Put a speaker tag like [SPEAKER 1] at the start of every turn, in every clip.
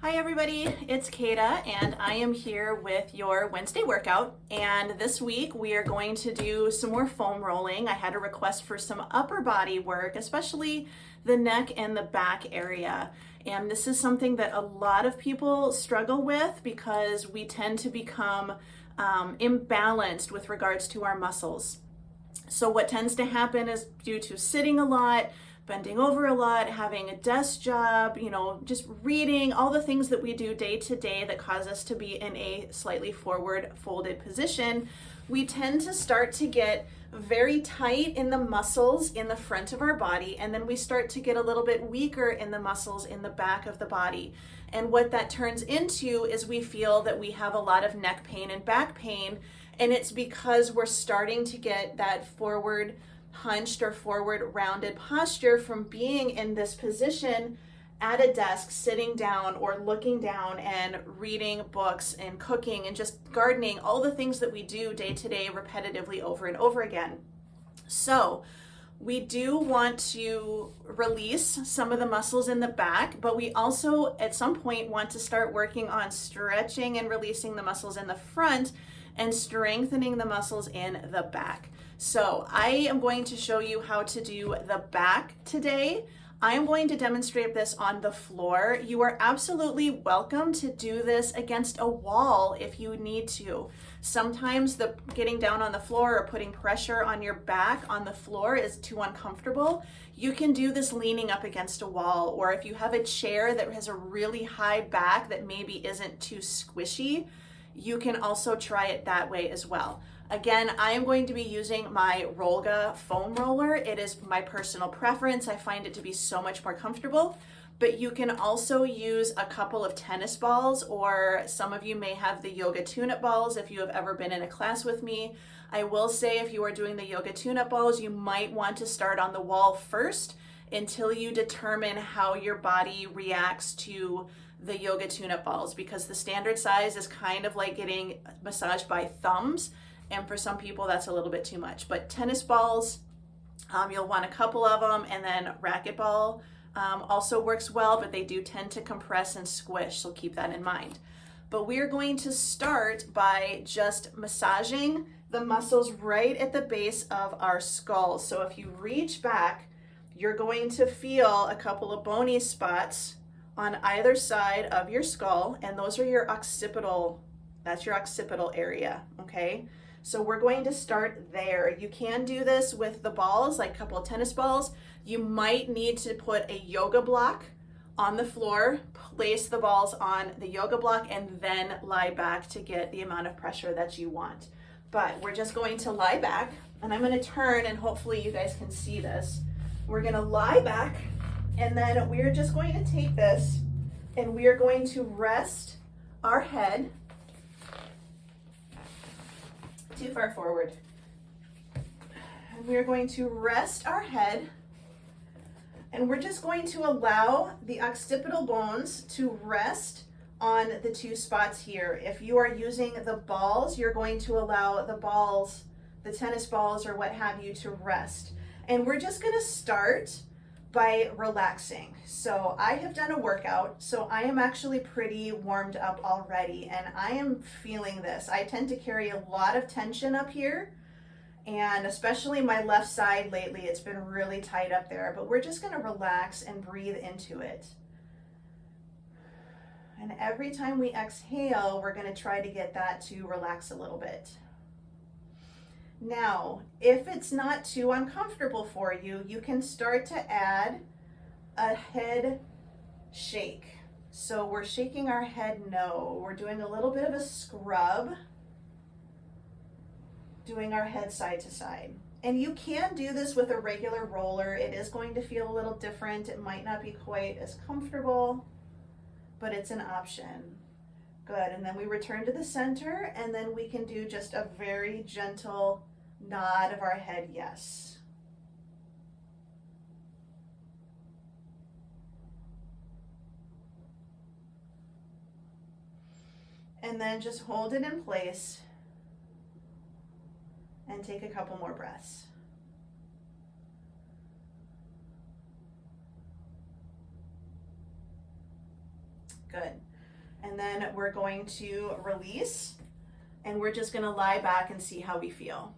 [SPEAKER 1] Hi everybody, it's Kata and I am here with your Wednesday workout, and this week we are going to do some more foam rolling. I had a request for some upper body work, especially the neck and the back area. And this is something that a lot of people struggle with because we tend to become imbalanced with regards to our muscles. So what tends to happen is due to sitting a lot, bending over a lot, having a desk job, just reading, all the things that we do day to day that cause us to be in a slightly forward folded position, we tend to start to get very tight in the muscles in the front of our body, and then we start to get a little bit weaker in the muscles in the back of the body. And what that turns into is we feel that we have a lot of neck pain and back pain, and it's because we're starting to get that forward hunched or forward rounded posture from being in this position at a desk, sitting down or looking down and reading books and cooking and just gardening, all the things that we do day to day repetitively over and over again. So we do want to release some of the muscles in the back, but we also at some point want to start working on stretching and releasing the muscles in the front and strengthening the muscles in the back. So I am going to show you how to do the back today. I am going to demonstrate this on the floor. You are absolutely welcome to do this against a wall if you need to. Sometimes the getting down on the floor or putting pressure on your back on the floor is too uncomfortable. You can do this leaning up against a wall, or if you have a chair that has a really high back that maybe isn't too squishy, you can also try it that way as well. Again, I am going to be using my Rollga foam roller. It is my personal preference. I find it to be so much more comfortable, but you can also use a couple of tennis balls, or some of you may have the yoga tune-up balls if you have ever been in a class with me. I will say if you are doing the yoga tune-up balls, you might want to start on the wall first until you determine how your body reacts to the yoga tune-up balls, because the standard size is kind of like getting massaged by thumbs. And for some people, that's a little bit too much. But tennis balls, you'll want a couple of them, and then racquetball also works well, but they do tend to compress and squish, so keep that in mind. But we are going to start by just massaging the muscles right at the base of our skull. So if you reach back, you're going to feel a couple of bony spots on either side of your skull, and those are your occipital, that's your occipital area, okay? So we're going to start there. You can do this with the balls, like a couple of tennis balls. You might need to put a yoga block on the floor, place the balls on the yoga block, and then lie back to get the amount of pressure that you want. But we're just going to lie back, and I'm going to turn, and hopefully you guys can see this. We're going to lie back, and then we're just going to take this, and we are going to rest our head too far forward. And we're going to rest our head, and we're just going to allow the occipital bones to rest on the two spots here. If you are using the balls, you're going to allow the balls, the tennis balls or what have you, to rest. And we're just going to start by relaxing. So I have done a workout, so I am actually pretty warmed up already, and I am feeling this. I tend to carry a lot of tension up here, and especially my left side lately, it's been really tight up there, but we're just gonna relax and breathe into it. And every time we exhale, we're gonna try to get that to relax a little bit. Now, if it's not too uncomfortable for you, you can start to add a head shake. So we're shaking our head no. We're doing a little bit of a scrub, doing our head side to side. And you can do this with a regular roller. It is going to feel a little different. It might not be quite as comfortable, but it's an option. Good, and then we return to the center, and then we can do just a very gentle nod of our head, yes. And then just hold it in place and take a couple more breaths. Good. And then we're going to release, and we're just gonna lie back and see how we feel.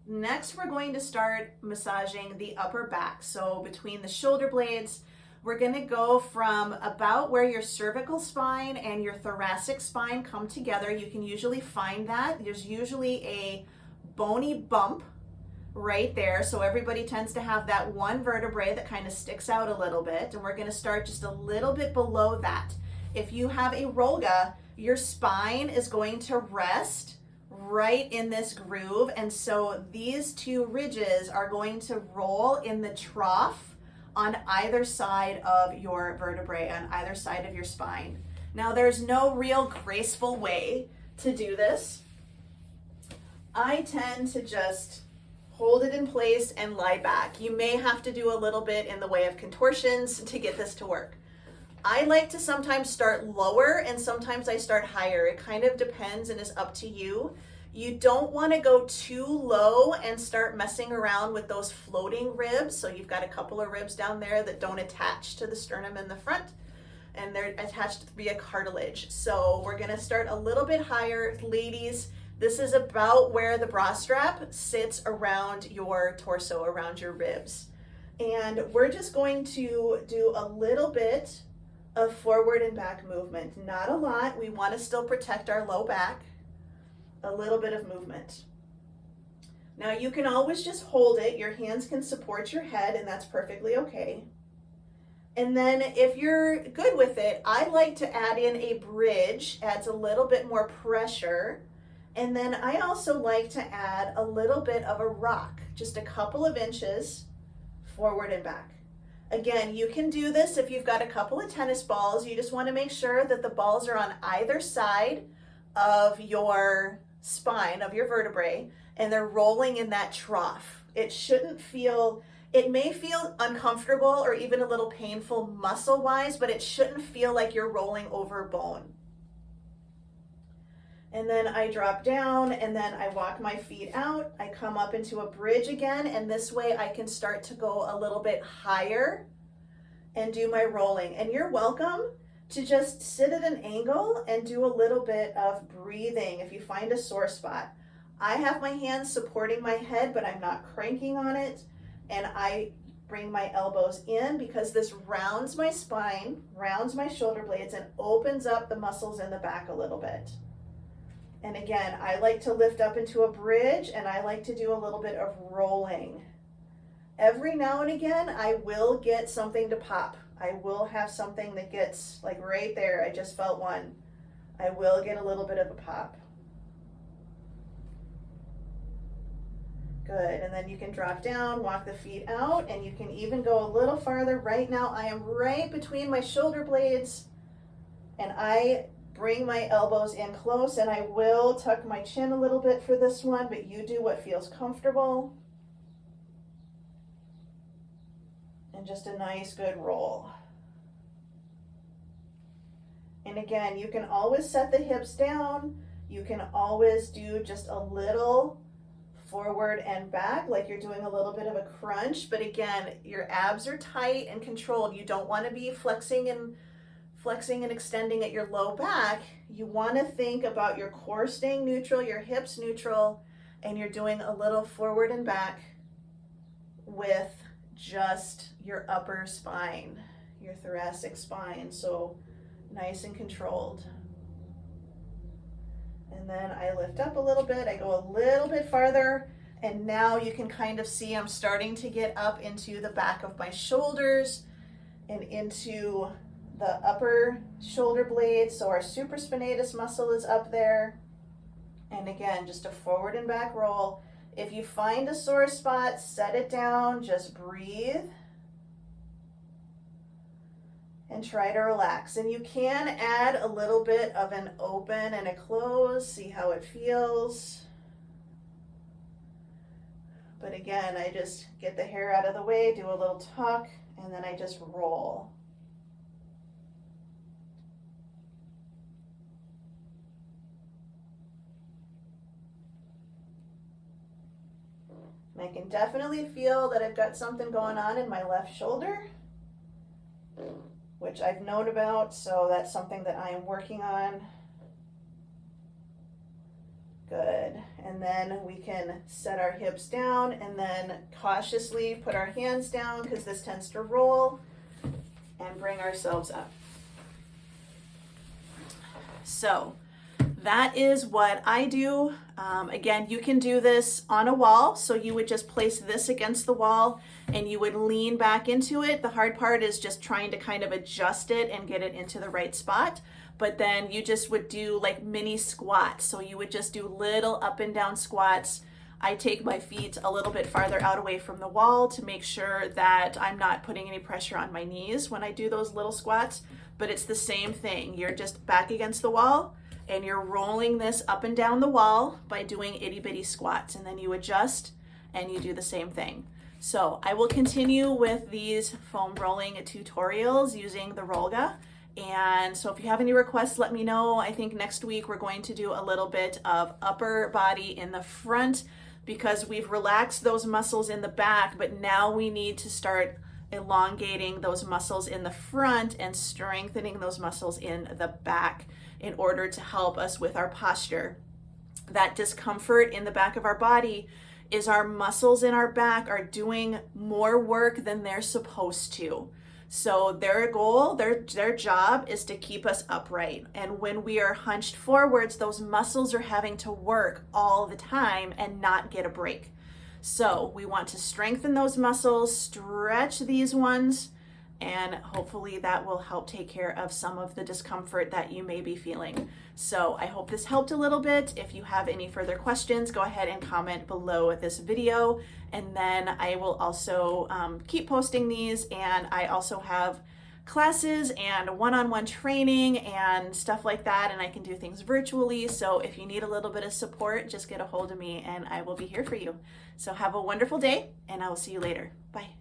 [SPEAKER 1] Next, we're going to start massaging the upper back. So between the shoulder blades, we're gonna go from about where your cervical spine and your thoracic spine come together. You can usually find that. There's usually a bony bump right there. So everybody tends to have that one vertebrae that kind of sticks out a little bit. And we're gonna start just a little bit below that. If you have a Rollga, your spine is going to rest right in this groove. And so these two ridges are going to roll in the trough on either side of your vertebrae, on either side of your spine. Now, there's no real graceful way to do this. I tend to just hold it in place and lie back. You may have to do a little bit in the way of contortions to get this to work. I like to sometimes start lower and sometimes I start higher. It kind of depends and is up to you. You don't want to go too low and start messing around with those floating ribs. So you've got a couple of ribs down there that don't attach to the sternum in the front, and they're attached via cartilage. So we're going to start a little bit higher. Ladies, this is about where the bra strap sits around your torso, around your ribs. And we're just going to do a little bit of forward and back movement. Not a lot. We want to still protect our low back. A little bit of movement. Now you can always just hold it. Your hands can support your head, and that's perfectly okay. And then if you're good with it, I like to add in a bridge, adds a little bit more pressure. And then I also like to add a little bit of a rock, just a couple of inches forward and back. Again, you can do this if you've got a couple of tennis balls. You just want to make sure that the balls are on either side of your spine, of your vertebrae, and they're rolling in that trough. It shouldn't feel, it may feel uncomfortable or even a little painful muscle-wise, but it shouldn't feel like you're rolling over bone. And then I drop down, and then I walk my feet out. I come up into a bridge again, and this way I can start to go a little bit higher and do my rolling. And you're welcome to just sit at an angle and do a little bit of breathing if you find a sore spot. I have my hands supporting my head, but I'm not cranking on it. And I bring my elbows in because this rounds my spine, rounds my shoulder blades, and opens up the muscles in the back a little bit. And again, I like to lift up into a bridge, and I like to do a little bit of rolling. Every now and again, I will get something to pop. I will have something that gets, like right there, I just felt one. I will get a little bit of a pop. Good, and then you can drop down, walk the feet out, and you can even go a little farther. Right now, I am right between my shoulder blades, and I bring my elbows in close, and I will tuck my chin a little bit for this one, but you do what feels comfortable. And just a nice good roll. And again, you can always set the hips down. You can always do just a little forward and back, like you're doing a little bit of a crunch. But again, your abs are tight and controlled. You don't want to be flexing and extending at your low back. You want to think about your core staying neutral, your hips neutral, and you're doing a little forward and back with just your upper spine, your thoracic spine. So nice and controlled. And then I lift up a little bit, I go a little bit farther, and now you can kind of see I'm starting to get up into the back of my shoulders and into the upper shoulder blades. So our supraspinatus muscle is up there. And again, just a forward and back roll. If you find a sore spot, set it down, just breathe and try to relax. And you can add a little bit of an open and a close, see how it feels. But again, I just get the hair out of the way, do a little tuck, and then I just roll. And I can definitely feel that I've got something going on in my left shoulder, which I've known about, so that's something that I am working on. Good. And then we can set our hips down and then cautiously put our hands down because this tends to roll, and bring ourselves up. So that is what I do. Again, you can do this on a wall. So you would just place this against the wall and you would lean back into it. The hard part is just trying to kind of adjust it and get it into the right spot. But then you just would do like mini squats. So you would just do little up and down squats. I take my feet a little bit farther out away from the wall to make sure that I'm not putting any pressure on my knees when I do those little squats, but it's the same thing. You're just back against the wall and you're rolling this up and down the wall by doing itty bitty squats, and then you adjust and you do the same thing. So I will continue with these foam rolling tutorials using the Rollga. And so if you have any requests, let me know. I think next week we're going to do a little bit of upper body in the front because we've relaxed those muscles in the back, but now we need to start elongating those muscles in the front and strengthening those muscles in the back in order to help us with our posture. That discomfort in the back of our body is our muscles in our back are doing more work than they're supposed to. So their goal, their job is to keep us upright. And when we are hunched forwards, those muscles are having to work all the time and not get a break. So we want to strengthen those muscles, stretch these ones, and hopefully that will help take care of some of the discomfort that you may be feeling. So I hope this helped a little bit. If you have any further questions, go ahead and comment below this video. And then I will also keep posting these, and I also have classes and one-on-one training and stuff like that, and I can do things virtually. So if you need a little bit of support, just get a hold of me and I will be here for you. So have a wonderful day, and I will see you later. Bye.